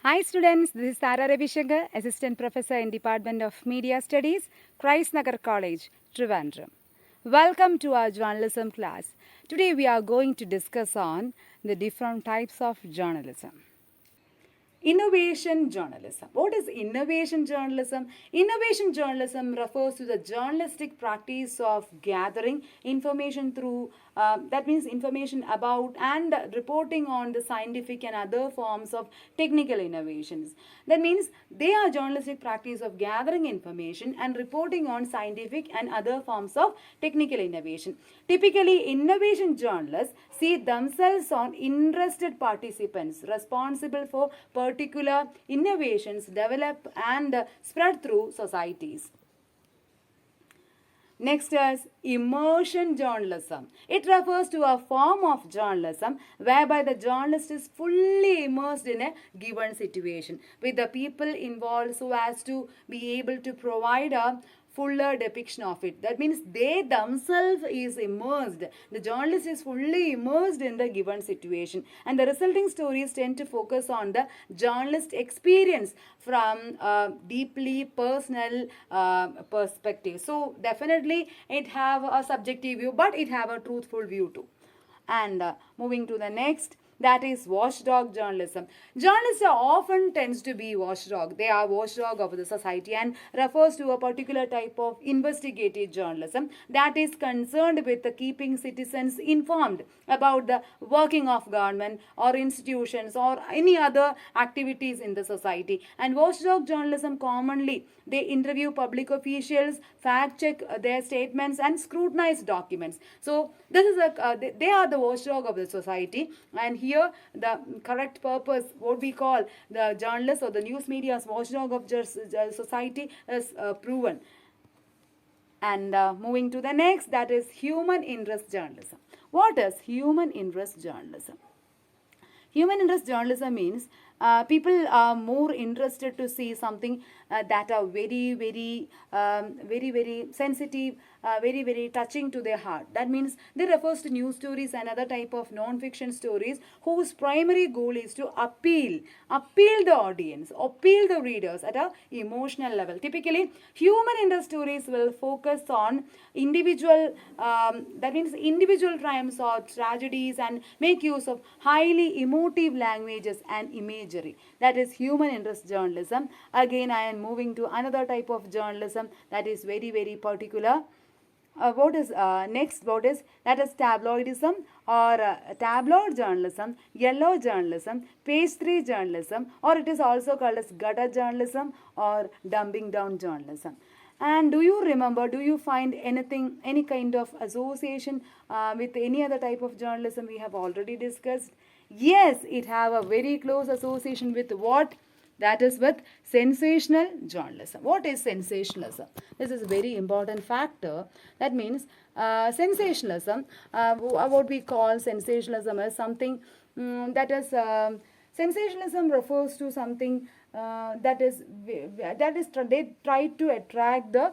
Hi students, this is Sara Ravishankar, Assistant Professor in Department of Media Studies, Christ Nagar College, Trivandrum. Welcome to our journalism class. Today we are going to discuss on the different types of journalism. Innovation journalism. What is innovation journalism? Innovation journalism refers to the journalistic practice of gathering information through, that means information about and reporting on the scientific and other forms of technical innovations. That means they are journalistic practice of gathering information and reporting on scientific and other forms of technical innovation. Typically, innovation journalists see themselves on interested participants responsible for particular innovations developed and spread through societies. Next is immersion journalism. It refers to a form of journalism whereby the journalist is fully immersed in a given situation with the people involved so as to be able to provide a fuller depiction of it. That means they themselves is immersed. The journalist is fully immersed in the given situation, and the resulting stories tend to focus on the journalist experience from a deeply personal perspective. So definitely it have a subjective view, but it have a truthful view too. And moving to the next, that is watchdog journalism. Journalists are often tends to be watchdog. They are watchdog of the society and refers to a particular type of investigative journalism that is concerned with the keeping citizens informed about the working of government or institutions or any other activities in the society. And watchdog journalism commonly they interview public officials, fact check their statements and scrutinize documents. So this is they are the watchdog of the society, and here the correct purpose, what we call the journalist or the news media's watchdog of society, is proven. And moving to the next, that is human interest journalism. What is human interest journalism? Human interest journalism means people are more interested to see something that are very sensitive, very touching to their heart. That means they refers to news stories and other type of non-fiction stories whose primary goal is to appeal the audience, appeal the readers at a emotional level. Typically, human interest stories will focus on individual, that means individual triumphs or tragedies, and make use of highly emotive languages and imagery. That is human interest journalism. Again, I am moving to another type of journalism that is very particular. What is next? What is that is tabloidism or tabloid journalism, yellow journalism, page 3 journalism, or it is also called as gutter journalism or dumbing down journalism. And do you find any kind of association with any other type of journalism we have already discussed? Yes, it have a very close association with what? That is with sensational journalism. What is sensationalism? This is a very important factor. That means sensationalism, what we call sensationalism is something that is, sensationalism refers to something they try to attract the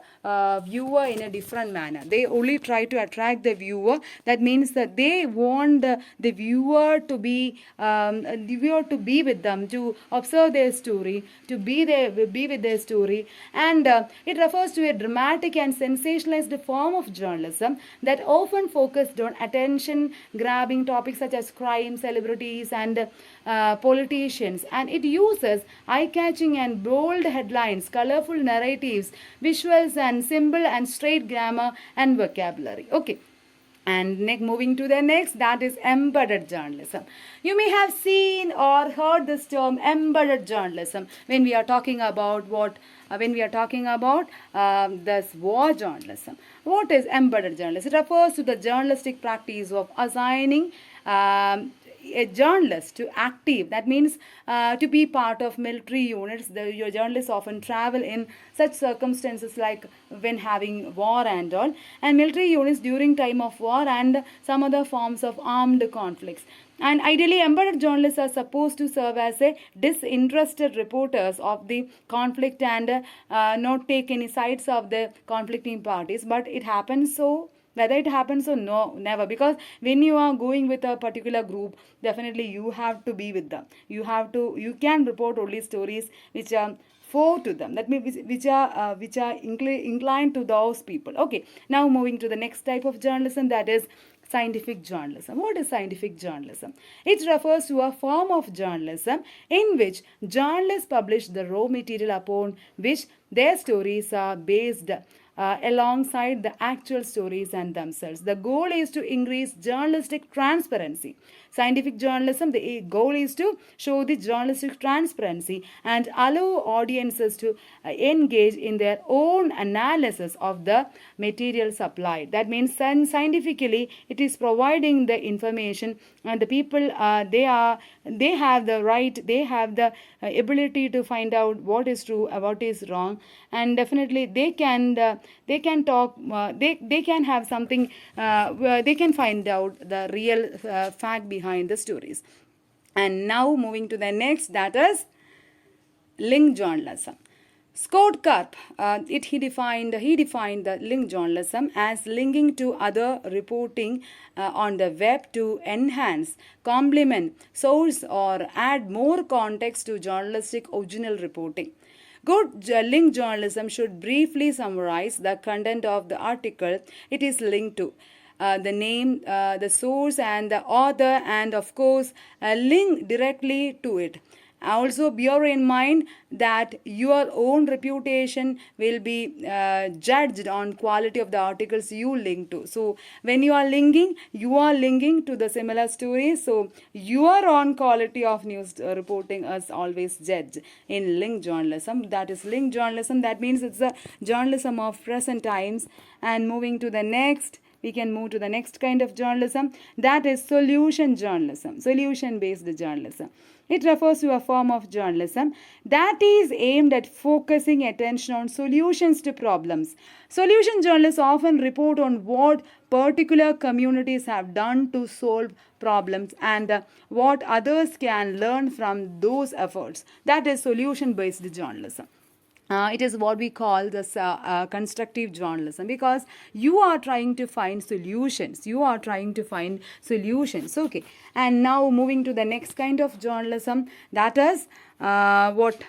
viewer in a different manner. They only try to attract the viewer. That means that they want the viewer to be with them, to observe their story, to be with their story. And it refers to a dramatic and sensationalized form of journalism that often focused on attention grabbing topics such as crime, celebrities and politicians, and it uses eye-catching and bold headlines, colorful narratives, visuals and simple and straight grammar and vocabulary. Okay. And moving to the next, that is embedded journalism. You may have seen or heard this term embedded journalism when we are talking about this war journalism. What is embedded journalism? It refers to the journalistic practice of assigning a journalist to active, that means to be part of military units. Your journalists often travel in such circumstances like when having war and all, and military units during time of war and some other forms of armed conflicts. And ideally, embedded journalists are supposed to serve as a disinterested reporters of the conflict and not take any sides of the conflicting parties. But it happens so Whether it happens or no, never. Because when you are going with a particular group, definitely you have to be with them. You can report only stories which are for to them. That means which are inclined to those people. Okay. Now moving to the next type of journalism, that is scientific journalism. What is scientific journalism? It refers to a form of journalism in which journalists publish the raw material upon which their stories are based alongside the actual stories and themselves. The goal is to increase journalistic transparency. Scientific journalism, the goal is to show the journalistic transparency and allow audiences to engage in their own analysis of the material supplied. That means scientifically it is providing the information, and the people they have the right, they have the ability to find out what is true, what is wrong, and definitely they can talk, they can have something where they can find out the real fact behind the stories. And now moving to the next, that is link journalism. Scott Karp, he defined the link journalism as linking to other reporting on the web to enhance, complement, source, or add more context to journalistic original reporting. Good link journalism should briefly summarize the content of the article it is linked to. The name, the source, and the author, and of course, a link directly to it. Also, bear in mind that your own reputation will be judged on quality of the articles you link to. So, when you are linking to the similar stories. So, your own quality of news reporting is always judged in link journalism. That is link journalism. That means it's the journalism of present times. And moving to the next, we can move to the next kind of journalism, that is solution journalism, solution based journalism. It refers to a form of journalism that is aimed at focusing attention on solutions to problems. Solution journalists often report on what particular communities have done to solve problems and what others can learn from those efforts. That is solution based journalism. It is what we call this constructive journalism, because you are trying to find solutions. Okay. And now moving to the next kind of journalism, that is what?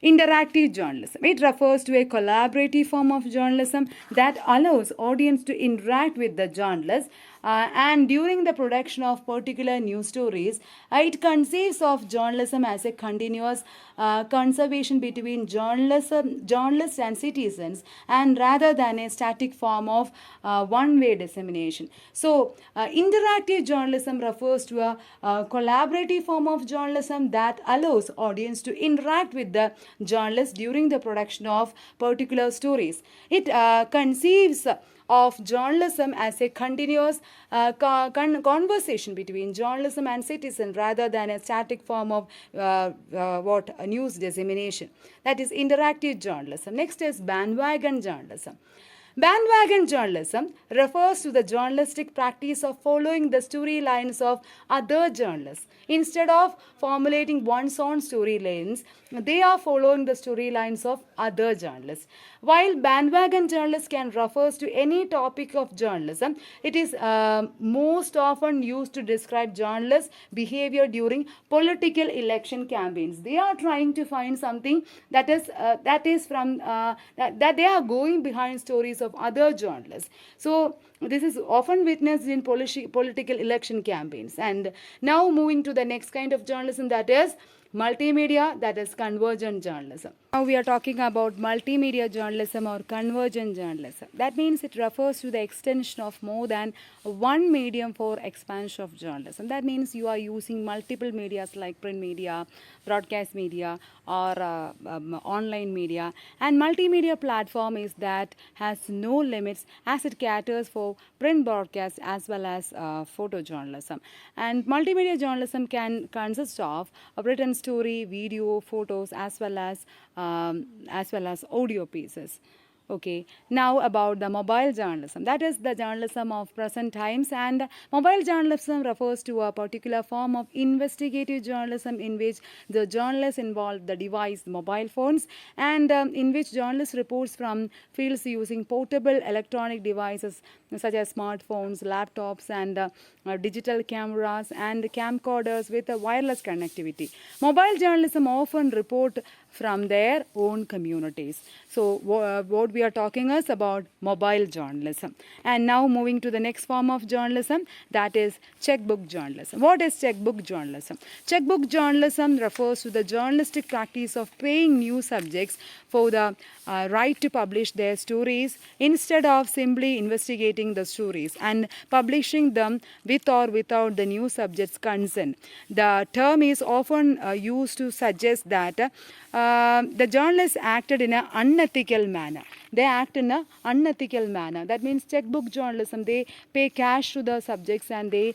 Interactive journalism. It refers to a collaborative form of journalism that allows audience to interact with the journalist and during the production of particular news stories. It conceives of journalism as a continuous conservation between journalists and citizens, and rather than a static form of one-way dissemination. So, interactive journalism refers to a collaborative form of journalism that allows audience to interact with the journalist during the production of particular stories. It conceives of journalism as a continuous conversation between journalism and citizen rather than a static form of news dissemination. That is interactive journalism. Next is bandwagon journalism. Bandwagon journalism refers to the journalistic practice of following the storylines of other journalists. Instead of formulating one's own storylines, they are following the storylines of other journalists. While bandwagon journalists can refer to any topic of journalism, it is most often used to describe journalists' behavior during political election campaigns. They are trying to find something that they are going behind stories of other journalists. So this is often witnessed in political election campaigns. And now moving to the next kind of journalism, that is multimedia, that is convergent journalism. Now we are talking about multimedia journalism or convergent journalism. That means it refers to the extension of more than one medium for expansion of journalism. That means you are using multiple medias like print media, broadcast media, or online media. And multimedia platform is that has no limits as it caters for print broadcast as well as photojournalism. And multimedia journalism can consist of a written story, video, photos, as well as audio pieces. Okay, now about the mobile journalism. That is the journalism of present times, and mobile journalism refers to a particular form of investigative journalism in which the journalists involve the device, mobile phones, and in which journalists reports from fields using portable electronic devices such as smartphones, laptops, and digital cameras and camcorders with a wireless connectivity. Mobile journalism often report from their own communities. So, what we are talking is about mobile journalism. And now moving to the next form of journalism, that is checkbook journalism. What is checkbook journalism? Checkbook journalism refers to the journalistic practice of paying news subjects for the right to publish their stories instead of simply investigating the stories and publishing them with or without the news subject's consent. The term is often used to suggest that the journalists acted in an unethical manner. They act in an unethical manner. That means checkbook journalism. They pay cash to the subjects and they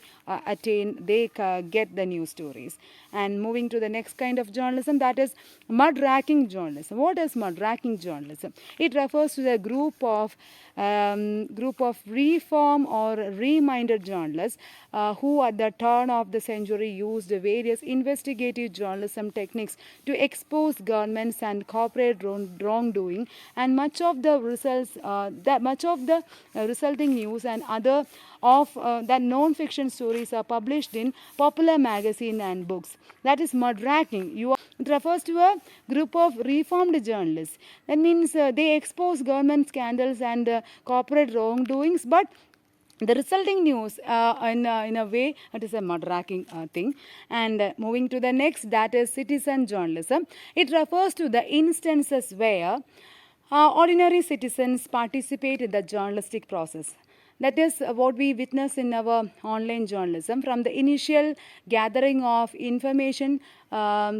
get the news stories. And moving to the next kind of journalism, that is mud-racking journalism. What is mud-racking journalism? It refers to the group of reform or reminded journalists who at the turn of the century used various investigative journalism techniques to expose governments and corporate wrongdoing, and much of the resulting news and other of that non-fiction stories are published in popular magazine and books. That is mud-racking. It refers to a group of reformed journalists. That means they expose government scandals and corporate wrongdoings, but the resulting news in a way it is a mud-racking thing. And moving to the next, that is citizen journalism. It refers to the instances where ordinary citizens participate in the journalistic process. That is what we witness in our online journalism, from the initial gathering of information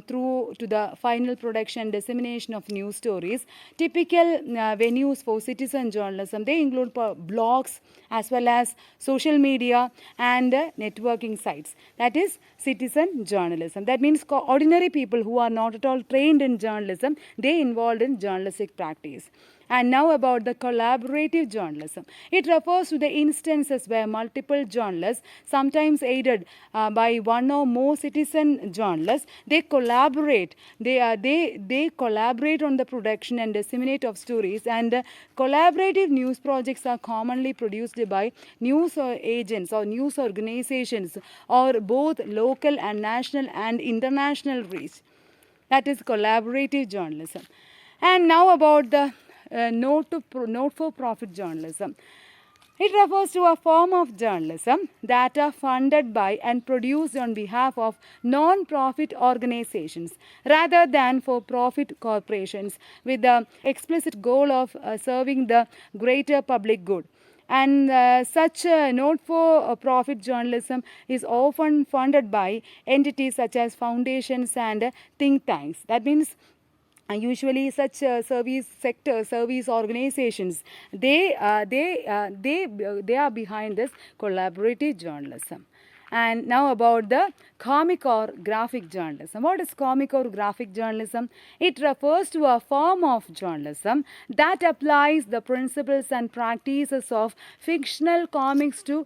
through to the final production dissemination of news stories. Typical venues for citizen journalism, they include blogs as well as social media and networking sites. That is citizen journalism. That means ordinary people who are not at all trained in journalism, they involved in journalistic practice. And now about the collaborative journalism. It refers to the instances where multiple journalists, sometimes aided by one or more citizen journalists, they collaborate. They collaborate on the production and disseminate of stories. And collaborative news projects are commonly produced by news agents or news organizations or both local and national and international reach. That is collaborative journalism. And now about the not-for-profit journalism. It refers to a form of journalism that are funded by and produced on behalf of non-profit organizations rather than for-profit corporations, with the explicit goal of serving the greater public good. And such not-for-profit journalism is often funded by entities such as foundations and think tanks. That means usually such service organizations, they are behind this collaborative journalism. And now about the comic or graphic journalism. What is comic or graphic journalism? It refers to a form of journalism that applies the principles and practices of fictional comics to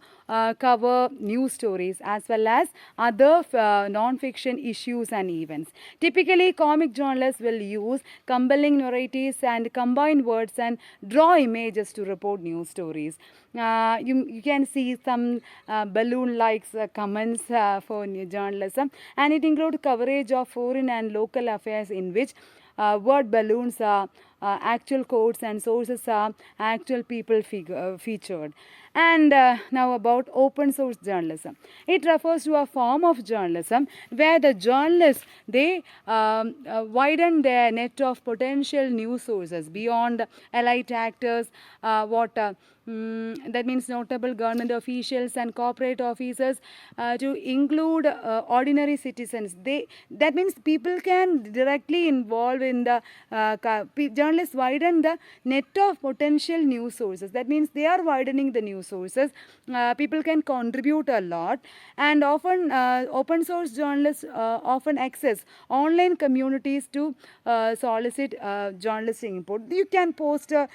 cover news stories as well as other non-fiction issues and events. Typically, comic journalists will use compelling narratives and combine words and draw images to report news stories. You can see some balloon likes comments for new journalism, and it includes coverage of foreign and local affairs in which word balloons are actual quotes and sources are actual people featured. And now about open source journalism. It refers to a form of journalism where the journalists, they widen their net of potential news sources beyond elite actors, that means notable government officials and corporate officers, to include ordinary citizens. That means people can directly involve in the journalists widen the net of potential news sources. That means they are widening the news sources. People can contribute a lot, and often open source journalists often access online communities to solicit journalistic input. You can post a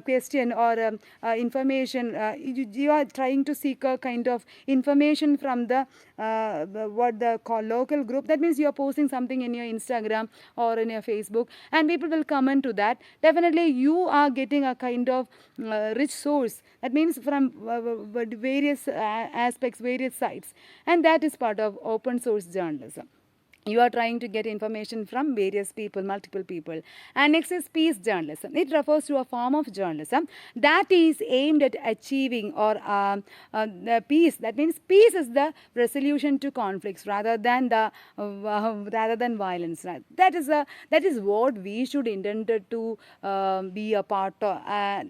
question or information. You are trying to seek a kind of information from the what the local group. That means you are posting something in your Instagram or in your Facebook, and people will comment to that. Definitely you are getting a kind of rich source. That means from various aspects, various sites, and that is part of open source journalism. You are trying to get information from various people, multiple people. And next is peace journalism. It refers to a form of journalism that is aimed at achieving or peace. That means peace is the resolution to conflicts rather than violence. That is what we should intend to be a part of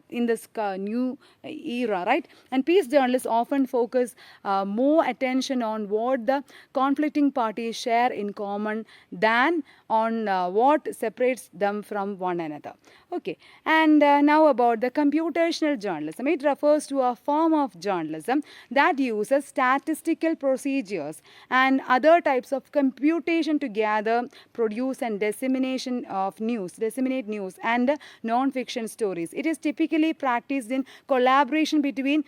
in this new era, right? And peace journalists often focus more attention on what the conflicting parties share in common than on what separates them from one another. Okay, and now about the computational journalism. It refers to a form of journalism that uses statistical procedures and other types of computation to gather, produce, and disseminate news and non-fiction stories. It is typically practiced in collaboration between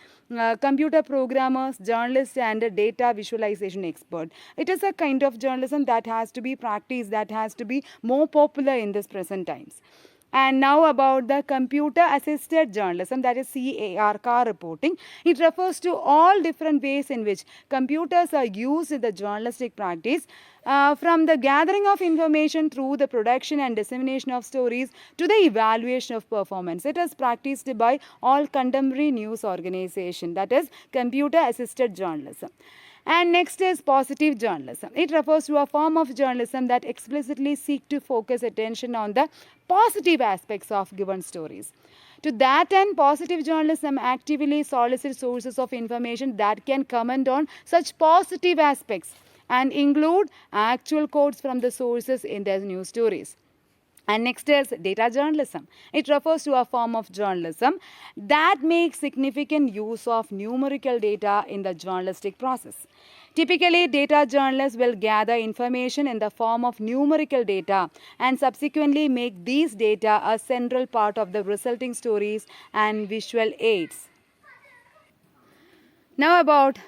computer programmers, journalists, and data visualization expert. It is a kind of journalism that has to be practiced, that has to be more popular in this present times. And now about the computer assisted journalism, that is CAR reporting. It refers to all different ways in which computers are used in the journalistic practice, from the gathering of information through the production and dissemination of stories to the evaluation of performance. It is practiced by all contemporary news organizations, that is computer assisted journalism. And next is positive journalism. It refers to a form of journalism that explicitly seek to focus attention on the positive aspects of given stories. To that end, positive journalism actively solicits sources of information that can comment on such positive aspects and include actual quotes from the sources in their news stories. And next is data journalism. It refers to a form of journalism that makes significant use of numerical data in the journalistic process. Typically, data journalists will gather information in the form of numerical data and subsequently make these data a central part of the resulting stories and visual aids. Now about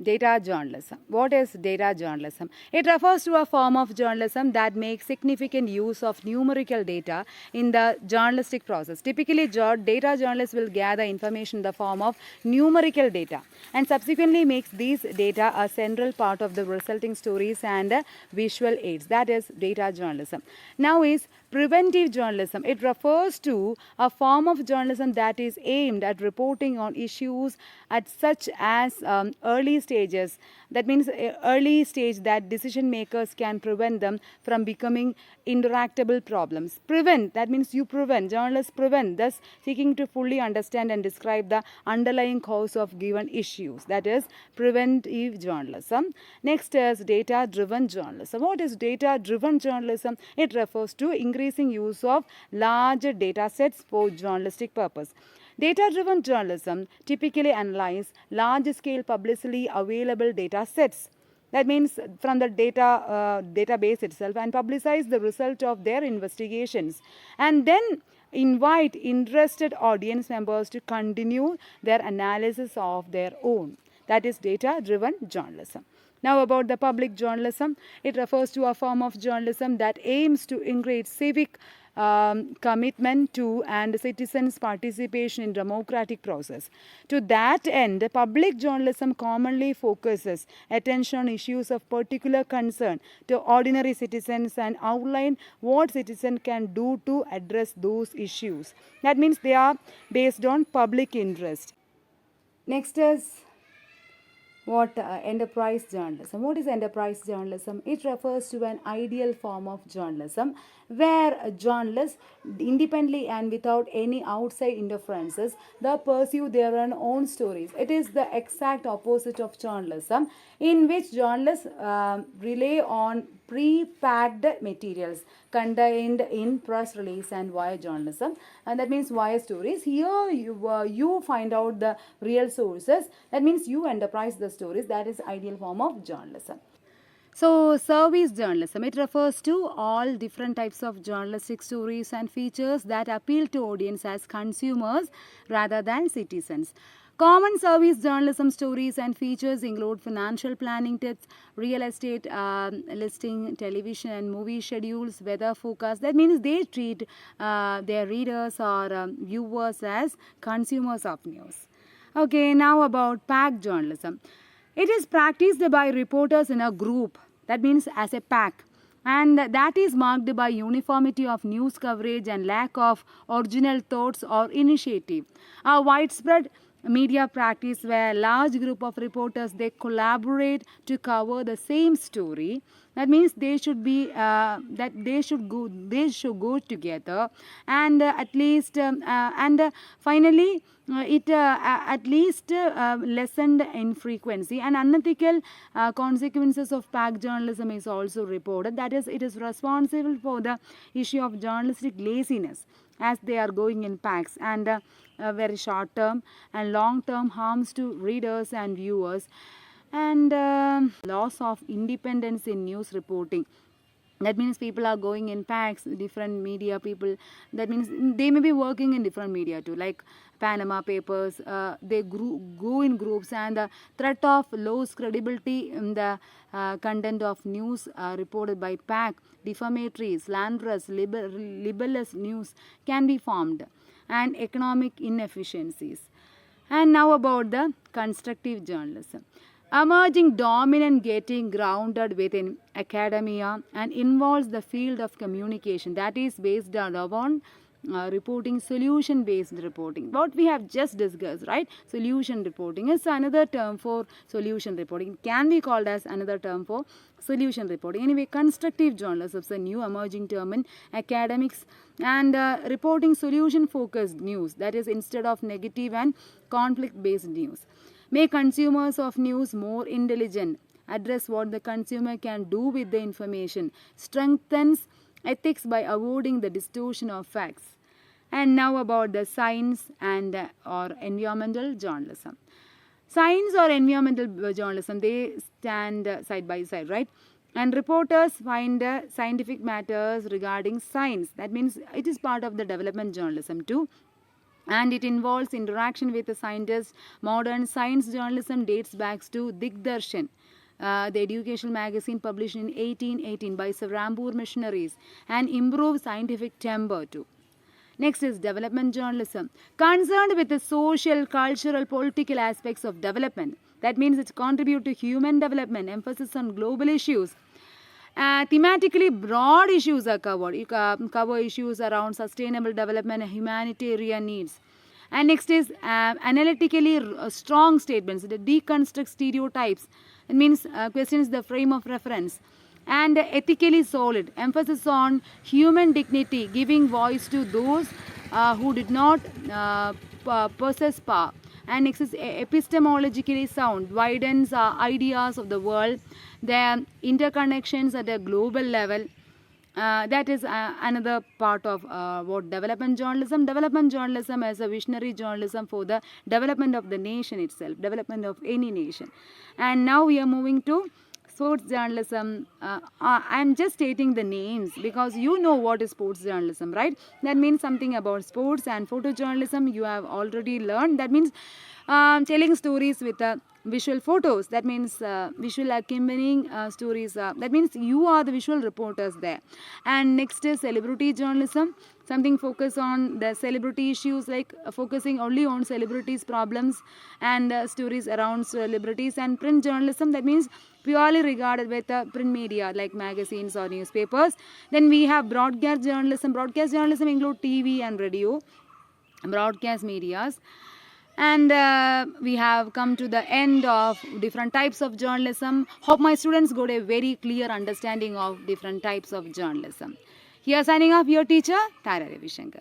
data journalism. What is data journalism? It refers to a form of journalism that makes significant use of numerical data in the journalistic process. Typically, data journalists will gather information in the form of numerical data and subsequently makes these data a central part of the resulting stories and visual aids. That is data journalism. Now is preventive journalism. It refers to a form of journalism that is aimed at reporting on issues at such as early stages. That means early stage that decision makers can prevent them from becoming interactable problems. Prevent, that means you prevent, journalists prevent, thus seeking to fully understand and describe the underlying cause of given issues. That is preventive journalism. Next is data-driven journalism. What is data-driven journalism? It refers to increasing use of larger data sets for journalistic purpose. Data-driven journalism typically analyze large-scale publicly available data sets. That means from the database itself and publicize the result of their investigations and then invite interested audience members to continue their analysis of their own. That is data-driven journalism. Now about the public journalism. It refers to a form of journalism that aims to increase civic commitment to and citizens' participation in democratic process. To that end, public journalism commonly focuses attention on issues of particular concern to ordinary citizens and outline what citizens can do to address those issues. That means they are based on public interest. Next is enterprise journalism. What is enterprise journalism? It refers to an ideal form of journalism where journalists independently and without any outside interferences they pursue their own stories. It is the exact opposite of journalism in which journalists rely on pre-packed materials contained in press release and wire journalism, and that means wire stories. Here you find out the real sources, that means you enterprise the stories. That is ideal form of journalism. So, service journalism, it refers to all different types of journalistic stories and features that appeal to audience as consumers rather than citizens. Common service journalism stories and features include financial planning tips, real estate listing, television and movie schedules, weather forecast. That means they treat their readers or viewers as consumers of news. Okay, now about pack journalism. It is practiced by reporters in a group, that means as a pack, and that is marked by uniformity of news coverage and lack of original thoughts or initiative. A widespread media practice where a large group of reporters they collaborate to cover the same story. That means they should be they should go together, and at least finally it at least lessened in frequency, and unethical consequences of pack journalism is also reported. That is, it is responsible for the issue of journalistic laziness as they are going in packs, and very short term and long term harms to readers and viewers, and loss of independence in news reporting. That means people are going in packs, different media people. That means they may be working in different media too, like Panama Papers. They go in groups, and the threat of lost credibility in the content of news reported by pack, defamatory, slanderous, libelous news can be formed, and economic inefficiencies. And now about the constructive journalism. Emerging dominant getting grounded within academia and involves the field of communication, that is based on reporting, solution based reporting, what we have just discussed, right? Solution reporting is another term for solution reporting, it can be called as another term for solution reporting. Anyway, constructive journalism is a new emerging term in academics, and reporting solution focused news, that is instead of negative and conflict based news. Make consumers of news more intelligent, address what the consumer can do with the information, strengthens ethics by avoiding the distortion of facts. And now about the science and or environmental journalism. Science or environmental journalism, they stand side by side, right? And reporters find scientific matters regarding science. That means it is part of the development journalism too, and it involves interaction with the scientists. Modern science journalism dates back to Digdarshan, the educational magazine published in 1818 by Sarampur missionaries, and improved scientific temper too. Next is development journalism, concerned with the social, cultural, political aspects of development. That means it contributes to human development, emphasis on global issues. Thematically broad issues are covered. You cover issues around sustainable development and humanitarian needs. And next is analytically strong statements, the deconstruct stereotypes. It means questions the frame of reference. And ethically solid, emphasis on human dignity, giving voice to those who did not possess power. And next is epistemologically sound, widens ideas of the world, their interconnections at a global level. That is another part of what development journalism. Development journalism is a visionary journalism for the development of the nation itself, development of any nation. And now we are moving to sports journalism. I am just stating the names because you know what is sports journalism, right? That means something about sports. And photojournalism you have already learned. That means telling stories with visual photos. That means visual accompanying stories. That means you are the visual reporters there. And next is celebrity journalism. Something focus on the celebrity issues, like focusing only on celebrities' problems and stories around celebrities. And print journalism, that means purely regarded with print media like magazines or newspapers. Then we have broadcast journalism. Broadcast journalism include TV and radio, broadcast medias. And we have come to the end of different types of journalism. Hope my students got a very clear understanding of different types of journalism. Here signing off, your teacher, Tara Ravishankar.